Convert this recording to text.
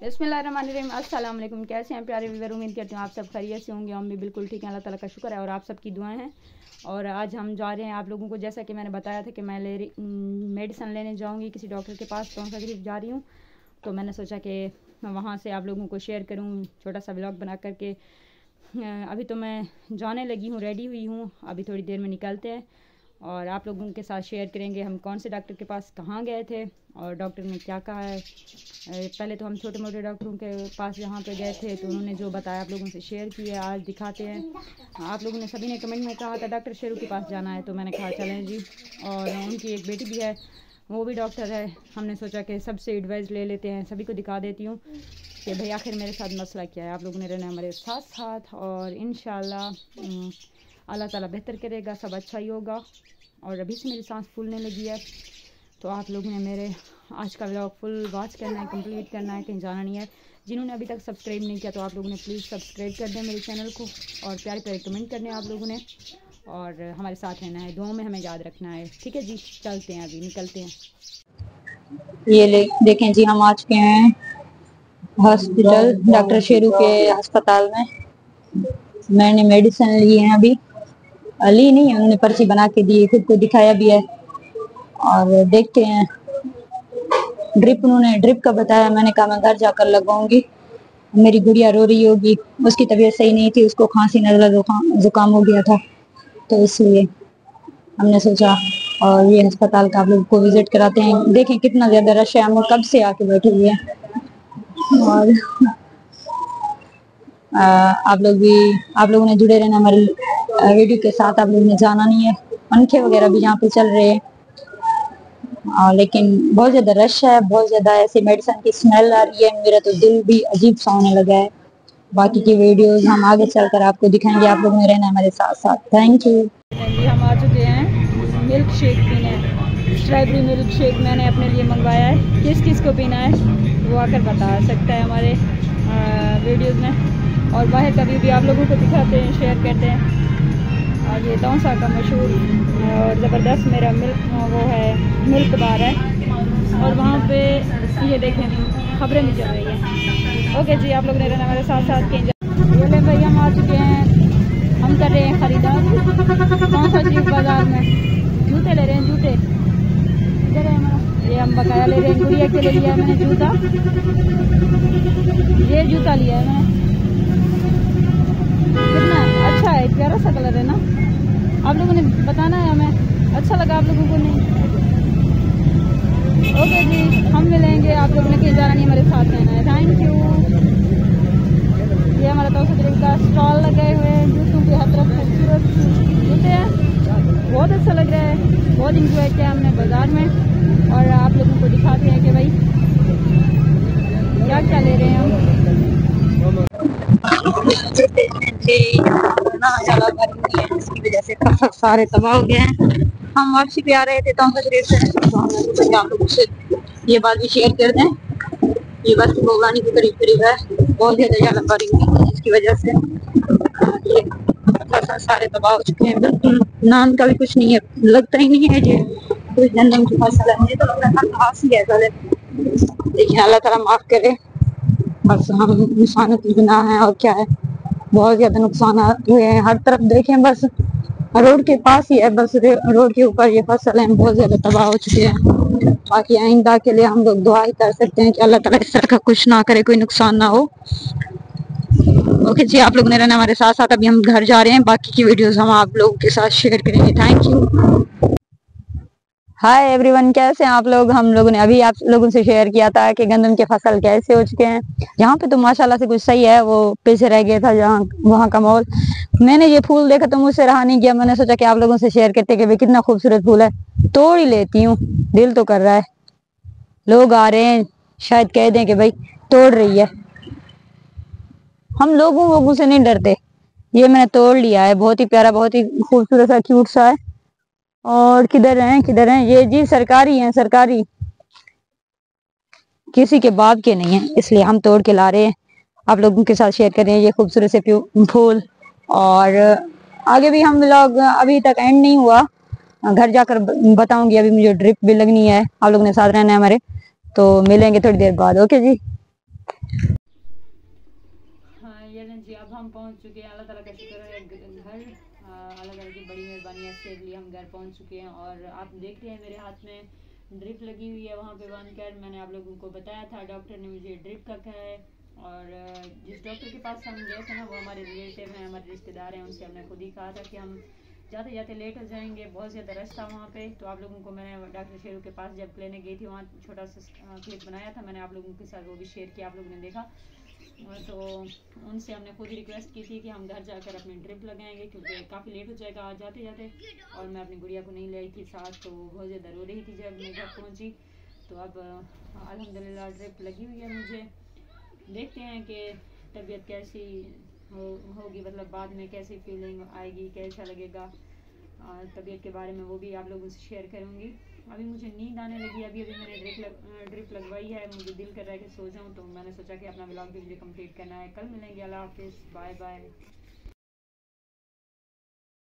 बिस्मिल्लाहिर्रहमानिर्रहीम। अस्सलाम वालेकुम। कैसे हैं प्यारे व्यूअर? उम्मीद करती हूँ आप सब खैरियत से होंगे। हम भी बिल्कुल ठीक हैं, अल्लाह ताला का शुक्र है और आप सबकी दुआएं हैं। और आज हम जा रहे हैं आप लोगों को, जैसा कि मैंने बताया था कि मैं मेडिसिन लेने जाऊँगी किसी डॉक्टर के पास, तो शरीफ जा रही हूँ। तो मैंने सोचा कि वहाँ से आप लोगों को शेयर करूँ छोटा सा व्लॉग बना करके। अभी तो मैं जाने लगी हूँ, रेडी हुई हूँ, अभी थोड़ी देर में निकलते हैं और आप लोगों के साथ शेयर करेंगे हम कौन से डॉक्टर के पास कहाँ गए थे और डॉक्टर ने क्या कहा है। पहले तो हम छोटे मोटे डॉक्टरों के पास जहाँ पे गए थे तो उन्होंने जो बताया आप लोगों से शेयर किया, आज दिखाते हैं। आप लोगों ने सभी ने कमेंट में कहा था डॉक्टर शेरू के पास जाना है, तो मैंने कहा चलें जी। और उनकी एक बेटी भी है, वो भी डॉक्टर है। हमने सोचा कि सबसे एडवाइस ले लेते हैं, सभी को दिखा देती हूँ कि भाई आखिर मेरे साथ मसला क्या है। आप लोगों ने रहना हमारे साथ साथ और इंशाल्लाह अल्लाह ताला बेहतर करेगा, सब अच्छा ही होगा। और अभी से मेरी सांस फूलने लगी है, तो आप लोगों ने मेरे आज का व्लॉग फुल वॉच करना है, कंप्लीट करना है, कहीं जाना नहीं है। जिन्होंने अभी तक सब्सक्राइब नहीं किया तो आप लोगों ने प्लीज़ सब्सक्राइब कर दें मेरे चैनल को और प्यारे प्यारे कमेंट करने आप लोगों ने और हमारे साथ रहना है, दुआओं में हमें याद रखना है। ठीक है जी, चलते हैं, अभी निकलते हैं। ये देखें जी, हम आ चुके हैं हॉस्पिटल डॉक्टर शेरू के अस्पताल में। मैंने मेडिसिन ली है, अभी ली नहीं है, उन्होंने पर्ची बना के दी, खुद को दिखाया भी है। और देखते हैं, उन्होंने ड्रिप का बताया, मैंने कहा मैं घर जाकर लगाऊंगी। मेरी गुड़िया रो रही होगी, उसकी तबीयत सही नहीं थी, उसको खांसी नजला जुकाम हो गया था, तो इसलिए हमने सोचा और ये अस्पताल का आप लोग को विजिट कराते हैं। देखें कितना ज्यादा रश है, हम कब से आके बैठे हुए हैं। और आप लोगों ने जुड़े रहना हमारी वीडियो के साथ। आप लोगों ने जाना नहीं है, पंखे वगैरह भी यहाँ पे चल रहे हैं। लेकिन बहुत ज्यादा रश है, बहुत ज्यादा ऐसे मेडिसिन की स्मेल आ रही है, मेरा तो दिल भी अजीब सा होने लगा है। बाकी की वीडियोस हम आगे चलकर आपको दिखाएंगे, आप लोगों ने रहना हमारे साथ साथ। Thank you. हम आ चुके हैं मिल्क शेक पीने, स्ट्रॉबेरी मिल्क शेक मैंने अपने लिए मंगवाया है। किस किस को पीना है वो आकर बता सकता है हमारे वीडियोस में, और बाहर का व्यू भी आप लोगों को दिखाते हैं, शेयर करते हैं। और ये तौसा का मशहूर और ज़बरदस्त मेरा मिल्क बार है, और वहाँ पे ये देखें खबरें भी चल रही हैं। ओके जी, आप लोग ने रहना हमारे साथ साथ के। ये ले भाई, हम आ चुके हैं, हम कर रहे हैं खरीदारी तौसा चीज बाजार में। जूते ले रहे हैं, जूते इधर है हमारा। ये हम बकाया ले रहे हैं, गुड़िया के लिए लिया है मैंने जूता, ये जूता लिया है मैंने। कितना अच्छा है, प्यारा सा कलर है ना। आप लोगों ने बताना है हमें अच्छा लगा आप लोगों को नहीं। ओके जी, हम मिलेंगे, आप लोगों ने कहीं जाना नहीं, हमारे साथ रहना है। Thank you. ये हमारा तौसा तरीके का स्टॉल लगाए हुए हैं, जूतों के हर तरफ खूबसूरत जूते हैं, बहुत अच्छा लग रहा है, बहुत इंजॉय किया हमने बाजार में। और आप लोगों को दिखाते हैं कि भाई क्या क्या ले रहे हैं हम। इसकी वजह से काफी सारे तबाह हो गए हैं। हम वापसी पे आ रहे थे तो आप लोगों से ये बात भी शेयर कर दें। ये बस बोगानी के करीब करीब है, बहुत ज्यादा ज्यादा बारिश हुई जिसकी वजह से ये सारे तबाह हो चुके हैं। बिल्कुल नाम का भी कुछ नहीं है, लगता ही नहीं है ये कोई गंदम की फसल है। मुझे तो लग रहा था घास ही है। देखिए अल्लाह ताला माफ करे, बस हम इंसानों की गुनाह है और क्या है। बहुत ज्यादा नुकसान हुए हैं, हर तरफ देखें बस रोड के पास ही है, बस रोड के ऊपर ये फसल है, बहुत ज्यादा तबाह हो चुके हैं। बाकी आइंदा के लिए हम लोग दुआ ही कर सकते हैं कि अल्लाह ताला इस तरह का कुछ ना करे, कोई नुकसान ना हो। ओके जी, आप लोग ने रहना हमारे साथ साथ। अभी हम घर जा रहे हैं, बाकी की वीडियोस हम आप लोगों के साथ शेयर करेंगे। Thank you. हाय एवरीवन, कैसे हैं आप लोग? हम लोगों ने अभी आप लोगों से शेयर किया था कि गंदम के फसल कैसे हो चुके हैं। यहाँ पे तो माशाल्लाह से कुछ सही है, वो पीछे रह गया था जहाँ वहाँ का माहौल। मैंने ये फूल देखा तो मुझसे रहा नहीं गया, मैंने सोचा कि आप लोगों से शेयर करते कि भाई कितना खूबसूरत फूल है, तोड़ ही लेती हूँ, दिल तो कर रहा है। लोग आ रहे हैं, शायद कह दें कि भाई तोड़ रही है। हम लोगों से नहीं डरते। ये मैंने तोड़ लिया है, बहुत ही प्यारा, बहुत ही खूबसूरत सा, क्यूट सा है। और किधर हैं ये जी? सरकारी हैं, सरकारी, किसी के बाप के नहीं है, इसलिए हम तोड़ के ला रहे हैं, आप लोगों के साथ शेयर कर रहे हैं ये खूबसूरत से फूल। और आगे भी हम लोग, अभी तक एंड नहीं हुआ, घर जाकर बताऊंगी। अभी मुझे ड्रिप भी लगनी है, आप लोगों ने साथ रहना है हमारे, तो मिलेंगे थोड़ी देर बाद। ओके जी। हाँ ये ना जी, अब हम पहुंच चुके हैं। अल्लाह ताला का शुक्र है, घर अल्लाह ताला की बड़ी मेहरबानी है, सेफली हम घर पहुंच चुके हैं। और आप देख रहे हैं मेरे हाथ में ड्रिप लगी हुई है, वहाँ पे बांध कर। मैंने आप लोगों को बताया था, डॉक्टर ने मुझे ड्रिप का कहा है। और जिस डॉक्टर के पास हम गए थे ना, वो हमारे रिलेटिव हैं, हमारे रिश्तेदार हैं। उनसे हमने खुद ही कहा था कि हम जाते जाते लेट हो जाएंगे, बहुत ज़्यादा रश था वहाँ पे। तो आप लोगों को मैंने डॉक्टर शेरू के पास जब लेने गई थी, वहाँ छोटा सा क्लिप बनाया था मैंने आप लोगों के साथ, वो भी शेयर किया, आप लोगों ने देखा। तो उनसे हमने खुद ही रिक्वेस्ट की थी कि हम घर जाकर अपनी ड्रिप लगाएंगे, क्योंकि काफ़ी लेट हो जाएगा आज जाते जाते। और मैं अपनी गुड़िया को नहीं लाई थी साथ, तो बहुत ज़्यादा रो रही थी जब मैं घर पहुँची। तो अब अल्हम्दुलिल्लाह ड्रिप लगी हुई है मुझे। देखते हैं कि तबीयत कैसी होगी, मतलब बाद में कैसी फीलिंग आएगी, कैसा लगेगा। तबीयत के बारे में वो भी आप लोगों से शेयर करूँगी। अभी मुझे नींद आने लगी, अभी अभी मैंने ड्रिप लगवाई है, मुझे दिल कर रहा है कि सो जाऊँ। तो मैंने सोचा कि अपना व्लॉग भी मुझे कंप्लीट करना है। कल मिलेंगे, अल्लाह हाफिज़, बाय बाय।